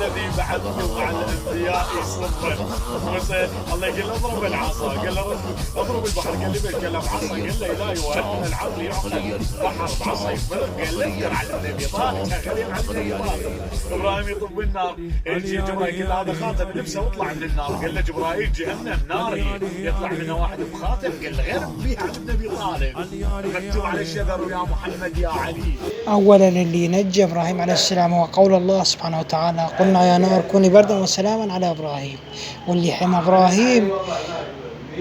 الذي بعثت مع الانبياء صدقا. موسى الله يقول له اضرب العصا، قال له اضرب البحر، قال لي قال له بعصا، قال له الهي وهل من العقل يعقل بحر بعصا ينفلق، قال له اقدر على النبي طالع شغالين على النبي طالع. ابراهيم يطب النار، يجي جبرائيل يقول هذا خاتم لبسه واطلع من النار، قال له جبرائيل جهنم نار هي يطلع منها واحد بخاتم، قال له غير فيها النبي طالب مكتوب على الشذر يا محمد يا علي. أولا اللي نجى إبراهيم عليه السلام هو قول الله سبحانه وتعالى قلنا يا نار كوني بردا وسلاما على إبراهيم. واللي حمى إبراهيم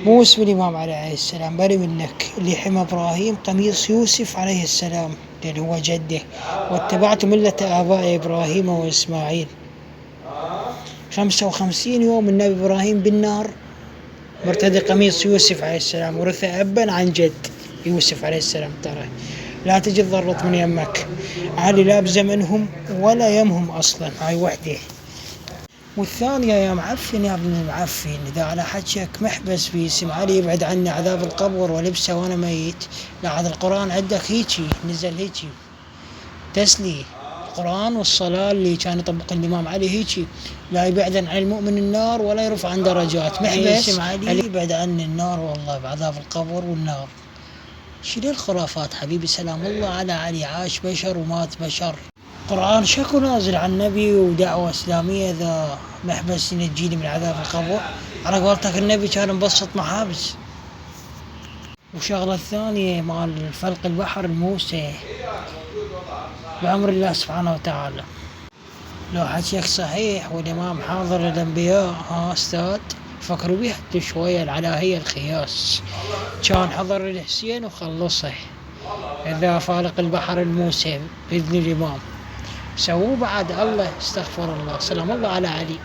مو اسم الإمام عليه السلام بل منك، اللي حمى إبراهيم قميص يوسف عليه السلام لأن هو جده، واتبعت ملة آباء إبراهيم وإسماعيل. 55 يوم النبي إبراهيم بالنار مرتدي قميص يوسف عليه السلام، ورث أبا عن جد يوسف عليه السلام. ترى لا تجي ضرت من يمك، علي لابزة منهم ولا يمهم أصلا، هاي وحدة. والثانية يا معفن يا ابن المعفن، إذا على حجك محبس في اسم علي يبعد عني عذاب القبر ولبسه وأنا ميت. لا عاد القرآن عندك هيجي نزل هيجي تسلي، القرآن والصلاة اللي كان يطبق الإمام علي هيجي لا يبعد عن المؤمن النار ولا يرفع عن درجات. محبس اسم علي يبعد عني النار والله بعذاب القبر والنار. شيل الخرافات حبيبي، سلام الله على علي، عاش بشر ومات بشر. قرآن شكو نازل عن النبي ودعوة إسلامية إذا محبس ينجيني من عذاب القبر. على قولتك النبي كان مبسط محابس. وشغلة الثانية مال فلق البحر الموسى بأمر الله سبحانه وتعالى. لو حكيك صحيح والإمام حاضر الأنبياء أستاذ فكروا بيها شوية العلاهية الخياس، كان حضر الحسين وخلصه إذا فالق البحر الموسى بإذن الإمام سووا بعد الله استغفر الله. سلام الله على علي.